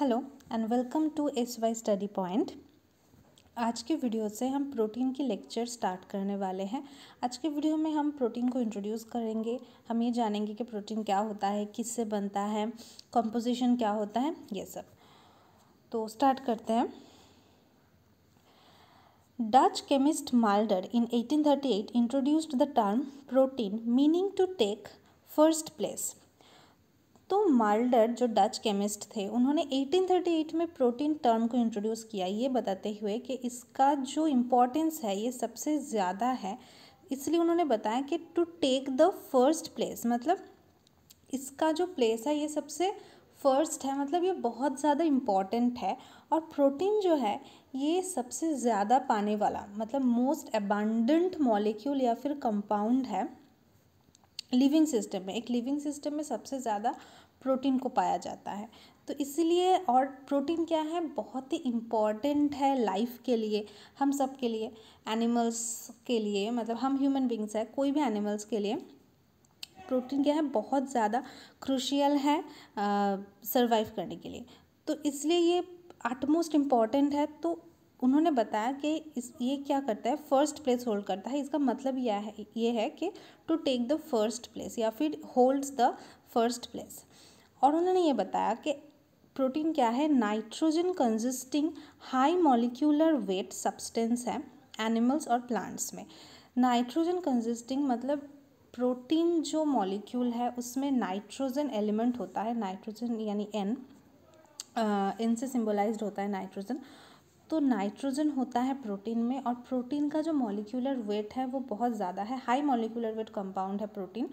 Hello and welcome to SY study point. आज के video से हम प्रोटीन की लेक्चर स्टार्ट करने वाले हैं। आज के वीडियो में हम प्रोटीन को इंट्रोड्यूस करेंगे। हम ये जानेंगे कि प्रोटीन क्या होता है, किससे बनता है, कंपोजिशन क्या होता है, ये सब। तो स्टार्ट करते हैं। Dutch chemist Mulder in 1838 introduced the term protein meaning to take first place. तो माल्डर जो डच केमिस्ट थे, उन्होंने 1838 में प्रोटीन टर्म को इंट्रोड्यूस किया, ये बताते हुए कि इसका जो इम्पोर्टेंस है ये सबसे ज़्यादा है। इसलिए उन्होंने बताया कि to take the first place, मतलब इसका जो प्लेस है ये सबसे फर्स्ट है, मतलब ये बहुत ज़्यादा इम्पॉर्टेंट है। और प्रोटीन जो है ये सबसे ज़्यादा पाने वाला, मतलब मोस्ट अबंडेंट मॉलिक्यूल या फिर कंपाउंड है लिविंग सिस्टम में। एक लिविंग सिस्टम में सबसे ज़्यादा प्रोटीन को पाया जाता है। तो इसीलिए, और प्रोटीन क्या है, बहुत ही इम्पॉर्टेंट है लाइफ के लिए, हम सब के लिए, एनिमल्स के लिए, मतलब हम ह्यूमन बींग्स है, कोई भी एनिमल्स के लिए प्रोटीन क्या है, बहुत ज़्यादा क्रूशियल है सर्वाइव करने के लिए। तो इसलिए ये आटमोस्ट इम्पॉर्टेंट है। तो उन्होंने बताया कि ये क्या करता है, फर्स्ट प्लेस होल्ड करता है। इसका मतलब ये है कि to take the first place या फिर होल्ड्स द फर्स्ट प्लेस। और उन्होंने ये बताया कि प्रोटीन क्या है, nitrogen consisting high molecular weight substance है एनिमल्स और प्लांट्स में। नाइट्रोजन कंसिस्टिंग मतलब प्रोटीन जो मॉलिक्यूल है उसमें नाइट्रोजन एलिमेंट होता है, नाइट्रोजन यानी एन से सिम्बोलाइज्ड होता है नाइट्रोजन। तो नाइट्रोजन होता है प्रोटीन में, और प्रोटीन का जो मॉलिक्यूलर वेट है वो बहुत ज़्यादा है, हाई मॉलिक्यूलर वेट कंपाउंड है प्रोटीन।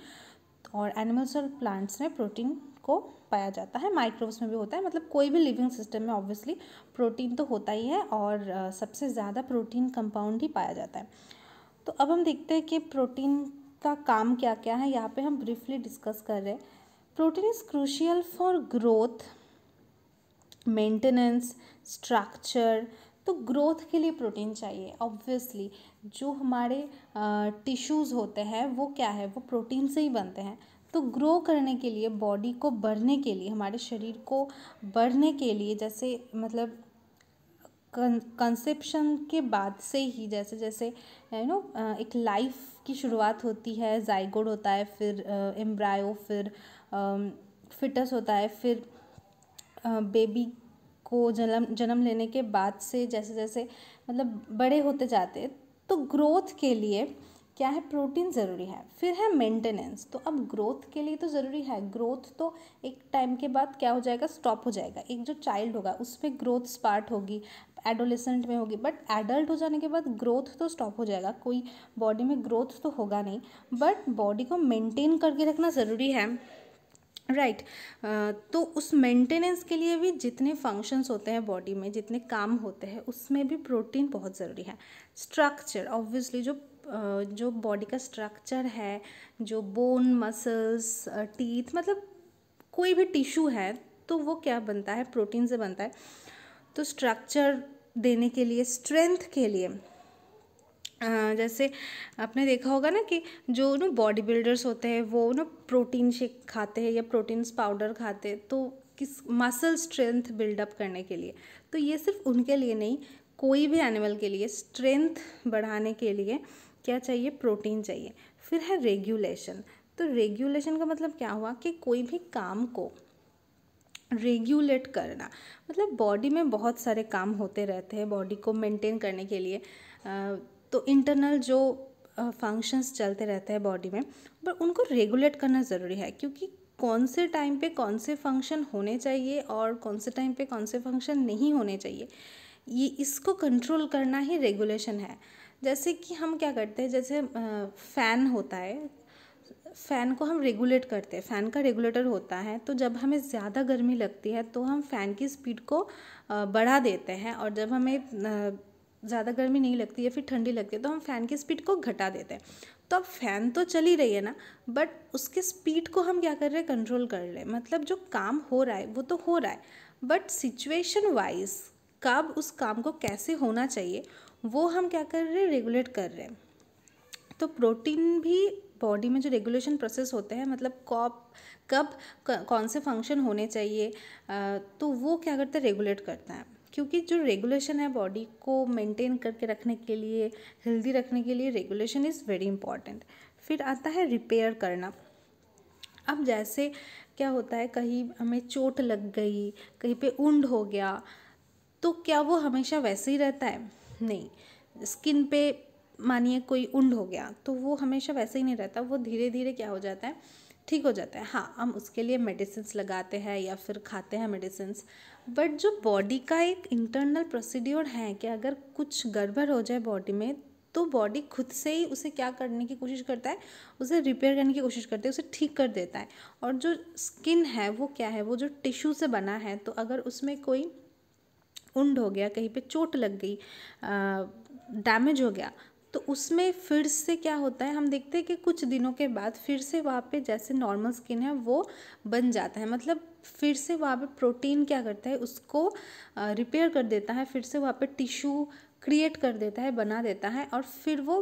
और एनिमल्स और प्लांट्स में प्रोटीन को पाया जाता है, माइक्रोब्स में भी होता है, मतलब कोई भी लिविंग सिस्टम में ऑब्वियसली प्रोटीन तो होता ही है, और सबसे ज़्यादा प्रोटीन कंपाउंड ही पाया जाता है। तो अब हम देखते हैं कि प्रोटीन का काम क्या क्या है। यहाँ पे हम ब्रीफली डिस्कस कर रहे हैं। Protein is crucial for growth, maintenance, structure. तो ग्रोथ के लिए प्रोटीन चाहिए ऑब्वियसली। जो हमारे टिश्यूज़ होते हैं वो क्या है, वो प्रोटीन से ही बनते हैं। तो ग्रो करने के लिए, बॉडी को बढ़ने के लिए, हमारे शरीर को बढ़ने के लिए, जैसे मतलब कंसेप्शन के बाद से ही, जैसे जैसे एक लाइफ की शुरुआत होती है, जाइगोड होता है, फिर एम्ब्रायो, फिर फिटस होता है, फिर बेबी को जन्म लेने के बाद से जैसे जैसे मतलब बड़े होते जाते हैं, तो ग्रोथ के लिए क्या है, प्रोटीन ज़रूरी है। फिर है मेंटेनेंस। तो अब ग्रोथ के लिए तो ज़रूरी है, ग्रोथ तो एक टाइम के बाद क्या हो जाएगा, स्टॉप हो जाएगा। एक जो चाइल्ड होगा उसमें ग्रोथ स्टार्ट होगी, एडोलेसेंट में होगी, बट एडल्ट हो जाने के बाद ग्रोथ तो स्टॉप हो जाएगा, कोई बॉडी में ग्रोथ तो होगा नहीं। बट बॉडी को मेंटेन करके रखना ज़रूरी है, राइट। तो उस मेंटेनेंस के लिए भी जितने फंक्शंस होते हैं बॉडी में, जितने काम होते हैं, उसमें भी प्रोटीन बहुत ज़रूरी है। स्ट्रक्चर, ऑब्वियसली जो बॉडी का स्ट्रक्चर है, जो बोन, मसल्स, टीथ, मतलब कोई भी टिश्यू है तो वो क्या बनता है, प्रोटीन से बनता है। तो स्ट्रक्चर देने के लिए, स्ट्रेंथ के लिए, जैसे आपने देखा होगा ना कि जो बॉडी बिल्डर्स होते हैं वो प्रोटीन शेक खाते हैं या प्रोटीन्स पाउडर खाते हैं, तो किस मसल स्ट्रेंथ बिल्डअप करने के लिए। तो ये सिर्फ उनके लिए नहीं, कोई भी एनिमल के लिए स्ट्रेंथ बढ़ाने के लिए क्या चाहिए, प्रोटीन चाहिए। फिर है रेगुलेशन। तो रेगुलेशन का मतलब क्या हुआ कि कोई भी काम को रेगुलेट करना, मतलब बॉडी में बहुत सारे काम होते रहते हैं बॉडी को मेंटेन करने के लिए। तो इंटरनल जो फंक्शंस चलते रहते हैं बॉडी में, पर उनको रेगुलेट करना ज़रूरी है, क्योंकि कौन से टाइम पे कौन से फंक्शन होने चाहिए और कौन से टाइम पे कौन से फंक्शन नहीं होने चाहिए, ये इसको कंट्रोल करना ही रेगुलेशन है। जैसे कि हम क्या करते हैं, जैसे फ़ैन होता है, फ़ैन को हम रेगुलेट करते हैं, फ़ैन का रेगुलेटर होता है। तो जब हमें ज़्यादा गर्मी लगती है तो हम फ़ैन की स्पीड को बढ़ा देते हैं, और जब हमें ज़्यादा गर्मी नहीं लगती या फिर ठंडी लगती है तो हम फ़ैन की स्पीड को घटा देते हैं। तो अब फ़ैन तो चल ही रही है ना, बट उसके स्पीड को हम क्या कर रहे हैं, कंट्रोल कर रहे हैं। मतलब जो काम हो रहा है वो तो हो रहा है, बट सिचुएशन वाइज कब उस काम को कैसे होना चाहिए वो हम क्या कर रहे हैं, रेगुलेट कर रहे हैं। तो प्रोटीन भी बॉडी में जो रेगुलेशन प्रोसेस होते हैं, मतलब कब कौन से फंक्शन होने चाहिए, तो वो क्या करता है, रेगुलेट करता है। क्योंकि जो रेगुलेशन है बॉडी को मेंटेन करके रखने के लिए, हेल्दी रखने के लिए, रेगुलेशन इज़ वेरी इंपॉर्टेंट। फिर आता है रिपेयर करना। अब जैसे क्या होता है, कहीं हमें चोट लग गई, कहीं पे वुंड हो गया, तो क्या वो हमेशा वैसे ही रहता है? नहीं। स्किन पे मानिए कोई वुंड हो गया तो वो हमेशा वैसे ही नहीं रहता, वो धीरे धीरे क्या हो जाता है, ठीक हो जाता है। हाँ, हम उसके लिए मेडिसिन्स लगाते हैं या फिर खाते हैं मेडिसिन्स, बट जो बॉडी का एक इंटरनल प्रोसीड्योर है कि अगर कुछ गड़बड़ हो जाए बॉडी में, तो बॉडी खुद से ही उसे क्या करने की कोशिश करता है, उसे रिपेयर करने की कोशिश करता है, उसे ठीक कर देता है। और जो स्किन है वो क्या है, वो जो टिश्यू से बना है, तो अगर उसमें कोई वुंड हो गया, कहीं पे चोट लग गई, डैमेज हो गया, तो उसमें फिर से क्या होता है, हम देखते हैं कि कुछ दिनों के बाद फिर से वहाँ पे जैसे नॉर्मल स्किन है वो बन जाता है। मतलब फिर से वहाँ पे प्रोटीन क्या करता है, उसको रिपेयर कर देता है, फिर से वहाँ पे टिश्यू क्रिएट कर देता है, बना देता है, और फिर वो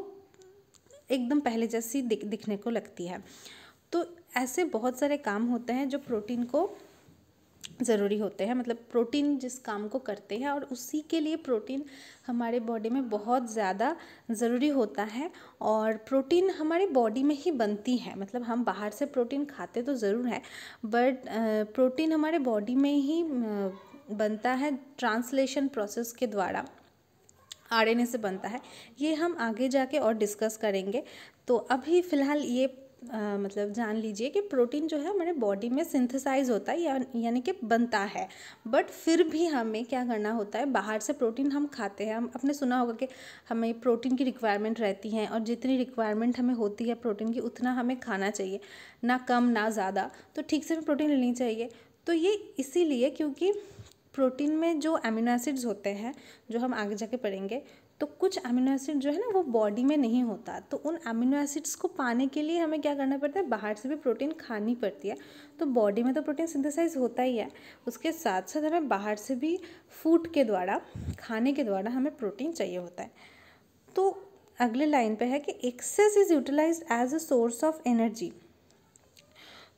एकदम पहले जैसी दिखने को लगती है। तो ऐसे बहुत सारे काम होते हैं जो प्रोटीन को ज़रूरी होते हैं, मतलब प्रोटीन जिस काम को करते हैं, और उसी के लिए प्रोटीन हमारे बॉडी में बहुत ज़्यादा ज़रूरी होता है। और प्रोटीन हमारी बॉडी में ही बनती है, मतलब हम बाहर से प्रोटीन खाते तो ज़रूर है, बट प्रोटीन हमारे बॉडी में ही बनता है ट्रांसलेशन प्रोसेस के द्वारा, आरएनए से बनता है। ये हम आगे जाके और डिस्कस करेंगे। तो अभी फ़िलहाल ये मतलब जान लीजिए कि प्रोटीन जो है हमारे बॉडी में सिंथेसाइज होता है, यानी कि बनता है, बट फिर भी हमें क्या करना होता है, बाहर से प्रोटीन हम खाते हैं। हम आपने सुना होगा कि हमें प्रोटीन की रिक्वायरमेंट रहती है, और जितनी रिक्वायरमेंट हमें होती है प्रोटीन की, उतना हमें खाना चाहिए, ना कम ना ज़्यादा। तो ठीक से प्रोटीन लेनी चाहिए। तो ये इसीलिए क्योंकि प्रोटीन में जो अमीनो एसिड्स होते हैं, जो हम आगे जाके पढ़ेंगे, तो कुछ अमीनो एसिड जो है ना वो बॉडी में नहीं होता, तो उन अमीनो एसिड्स को पाने के लिए हमें क्या करना पड़ता है, बाहर से भी प्रोटीन खानी पड़ती है। तो बॉडी में तो प्रोटीन सिंथेसाइज होता ही है, उसके साथ साथ हमें बाहर से भी फूड के द्वारा, खाने के द्वारा हमें प्रोटीन चाहिए होता है। तो अगले लाइन पे है कि excess is utilised as a source of energy.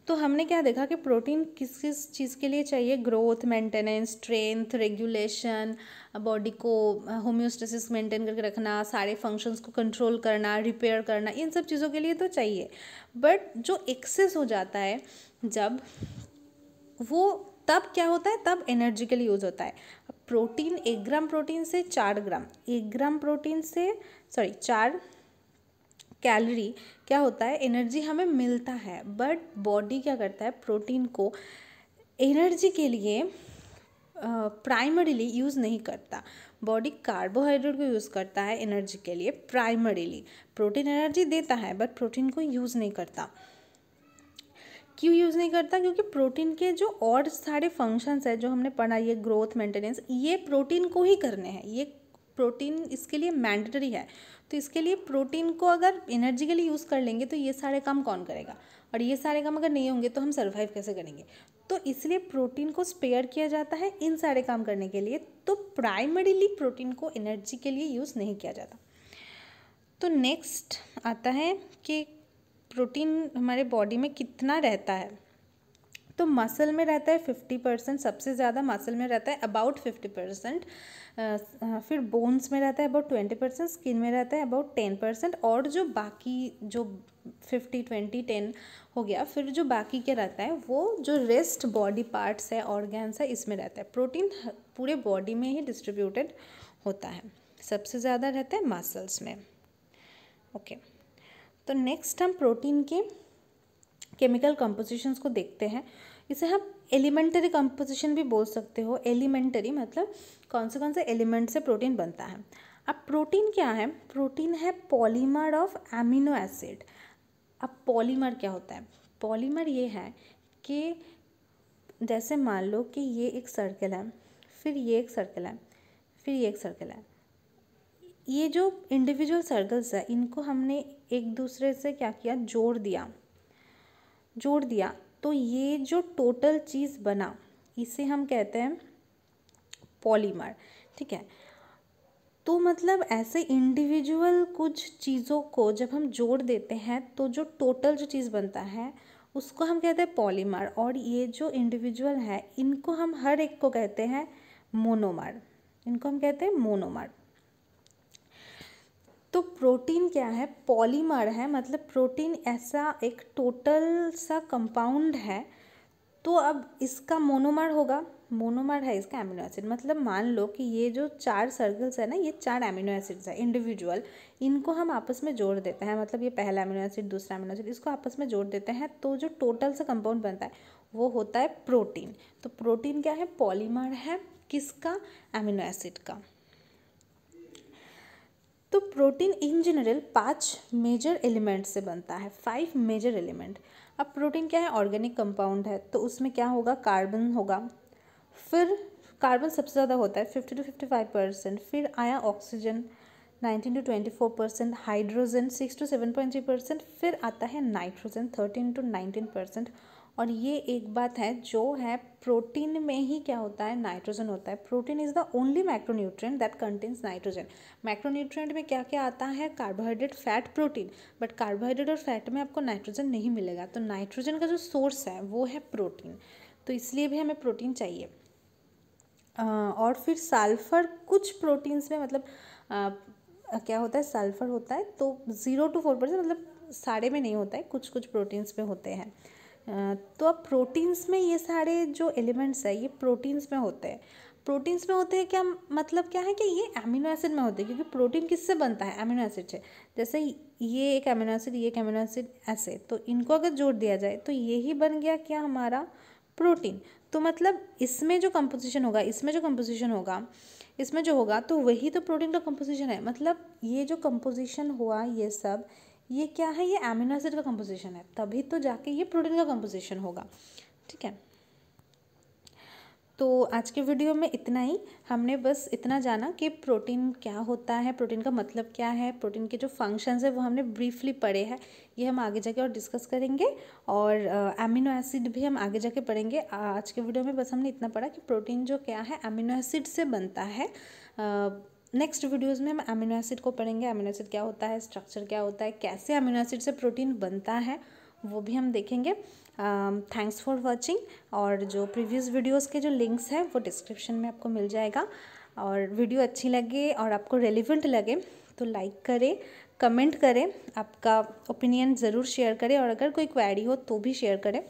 तो हमने क्या देखा कि प्रोटीन किस किस चीज़ के लिए चाहिए, growth, maintenance, strength, regulation, body को होम्योस्टेसिस मेंटेन करके रखना, सारे फंक्शंस को कंट्रोल करना, रिपेयर करना, इन सब चीज़ों के लिए तो चाहिए। बट जो एक्सेस हो जाता है जब, वो तब क्या होता है, तब एनर्जी के लिए यूज़ होता है। प्रोटीन 1 ग्राम प्रोटीन से 4 ग्राम, 1 ग्राम प्रोटीन से 4 कैलोरी क्या होता है, एनर्जी हमें मिलता है। बट बॉडी क्या करता है, प्रोटीन को एनर्जी के लिए प्राइमरीली यूज़ नहीं करता। बॉडी कार्बोहाइड्रेट को यूज़ करता है एनर्जी के लिए प्राइमरीली। प्रोटीन एनर्जी देता है बट प्रोटीन को यूज़ नहीं करता। क्यों यूज़ नहीं करता? क्योंकि प्रोटीन के जो और सारे फंक्शंस हैं जो हमने पढ़ा, ये ग्रोथ, मेंटेनेंस, ये प्रोटीन को ही करने हैं। ये प्रोटीन इसके लिए मैंडेटरी है। तो इसके लिए प्रोटीन को अगर एनर्जी के लिए यूज़ कर लेंगे तो ये सारे काम कौन करेगा, और ये सारे काम अगर नहीं होंगे तो हम सर्वाइव कैसे करेंगे? तो इसलिए प्रोटीन को स्पेयर किया जाता है इन सारे काम करने के लिए। तो प्राइमरीली प्रोटीन को एनर्जी के लिए यूज़ नहीं किया जाता। तो नेक्स्ट आता है कि प्रोटीन हमारे बॉडी में कितना रहता है। तो मसल में रहता है 50%, सबसे ज़्यादा मसल में रहता है अबाउट 50%। फिर बोन्स में रहता है अबाउट 20%, स्किन में रहता है अबाउट 10%, और जो बाकी जो 50-20-10 हो गया, फिर जो बाकी के रहता है वो जो रेस्ट बॉडी पार्ट्स है, ऑर्गन्स है, इसमें रहता है। प्रोटीन पूरे बॉडी में ही डिस्ट्रीब्यूटेड होता है, सबसे ज़्यादा रहता है मसल्स में। ओके, तो नेक्स्ट हम प्रोटीन के केमिकल कंपोजिशंस को देखते हैं। इसे हम एलिमेंटरी कंपोजिशन भी बोल सकते हो। एलिमेंटरी मतलब कौन से एलिमेंट से प्रोटीन बनता है। अब प्रोटीन क्या है? प्रोटीन है पॉलीमर ऑफ एमिनो एसिड। अब पॉलीमर क्या होता है? पॉलीमर ये है कि जैसे मान लो कि ये एक सर्कल है, फिर ये एक सर्कल है, फिर ये एक सर्कल है। ये जो इंडिविजुअल सर्कल्स है इनको हमने एक दूसरे से क्या किया, जोड़ दिया, तो ये जो टोटल चीज़ बना इसे हम कहते हैं पॉलीमर। ठीक है, तो मतलब ऐसे इंडिविजुअल कुछ चीज़ों को जब हम जोड़ देते हैं तो जो टोटल जो चीज़ बनता है उसको हम कहते हैं पॉलीमर, और ये जो इंडिविजुअल है इनको हम हर एक को कहते हैं मोनोमर, इनको हम कहते हैं मोनोमर। तो प्रोटीन क्या है, पॉलीमर है, मतलब प्रोटीन ऐसा एक टोटल सा कंपाउंड है। तो अब इसका मोनोमर होगा, मोनोमर है इसका एमिनो एसिड। मतलब मान लो कि ये जो 4 सर्कल्स है ना, ये 4 एमिनो एसिड्स है इंडिविजुअल, इनको हम आपस में जोड़ देते हैं, मतलब ये पहला एमिनो एसिड, दूसरा एमिनो एसिड, इसको आपस में जोड़ देते हैं तो जो टोटल सा कंपाउंड बनता है वो होता है प्रोटीन। तो प्रोटीन क्या है, पॉलीमर है किसका, एमिनो एसिड का। तो protein in general 5 major element से बनता है, 5 मेजर एलिमेंट। अब प्रोटीन क्या है, ऑर्गेनिक कंपाउंड है, तो उसमें क्या होगा, कार्बन होगा, फिर कार्बन सबसे ज़्यादा होता है 50 to 55%, फिर आया ऑक्सीजन 19 to 24%, हाइड्रोजन 6 to 7.3%, फिर आता है नाइट्रोजन 13 to 19%। और ये एक बात है जो है प्रोटीन में ही क्या होता है, नाइट्रोजन होता है। Protein is the only macronutrient that contains nitrogen. Macronutrient में क्या क्या आता है, carbohydrate, fat, protein, but carbohydrate और फैट में आपको नाइट्रोजन नहीं मिलेगा। तो नाइट्रोजन का जो सोर्स है वो है प्रोटीन, तो इसलिए भी हमें प्रोटीन चाहिए। और फिर सल्फर कुछ प्रोटीन्स में, मतलब क्या होता है, सल्फर होता है तो 0 to 4%, मतलब सारे में नहीं होता है, कुछ कुछ प्रोटीन्स में होते हैं। तो अब प्रोटीन्स में ये सारे जो एलिमेंट्स है ये प्रोटीन्स में होते हैं। प्रोटीन्स में होते हैं क्या, मतलब क्या है कि ये अमीनो एसिड में होते हैं, क्योंकि प्रोटीन किससे बनता है, अमीनो एसिड से। जैसे ये एक अमीनो एसिड, ये एक अमीनो एसिड, ऐसे, तो इनको अगर जोड़ दिया जाए तो ये ही बन गया क्या, हमारा प्रोटीन। तो मतलब इसमें जो कंपोजिशन होगा, इसमें जो कंपोजिशन होगा, इसमें जो होगा, तो वही तो प्रोटीन का कंपोजिशन है। मतलब ये जो कंपोजिशन हुआ ये सब, ये क्या है, ये अमीनो एसिड का कंपोजिशन है, तभी तो जाके ये प्रोटीन का कंपोजिशन होगा। ठीक है, तो आज के वीडियो में इतना ही। हमने बस इतना जाना कि प्रोटीन क्या होता है, प्रोटीन का मतलब क्या है, प्रोटीन के जो फंक्शंस है वो हमने ब्रीफली पढ़े हैं, ये हम आगे जाके और डिस्कस करेंगे। और अमीनो एसिड भी हम आगे जाके पढ़ेंगे। आज के वीडियो में बस हमने इतना पढ़ा कि प्रोटीन जो क्या है अमीनो एसिड से बनता है। नेक्स्ट वीडियोज़ में हम अमीनो एसिड को पढ़ेंगे, अमीनो एसिड क्या होता है, स्ट्रक्चर क्या होता है, कैसे अमीनो एसिड से प्रोटीन बनता है, वो भी हम देखेंगे। Thanks for watching. और जो प्रीवियस वीडियोस के जो लिंक्स हैं वो डिस्क्रिप्शन में आपको मिल जाएगा। और वीडियो अच्छी लगे और आपको रेलिवेंट लगे तो लाइक करें, कमेंट करें, आपका ओपिनियन ज़रूर शेयर करें, और अगर कोई क्वेरी हो तो भी शेयर करें।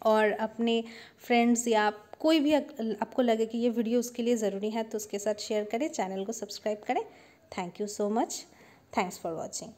और अपने फ्रेंड्स या कोई भी आपको लगे कि ये वीडियो उसके लिए ज़रूरी है तो उसके साथ शेयर करें, चैनल को सब्सक्राइब करें। Thank you so much, thanks for watching.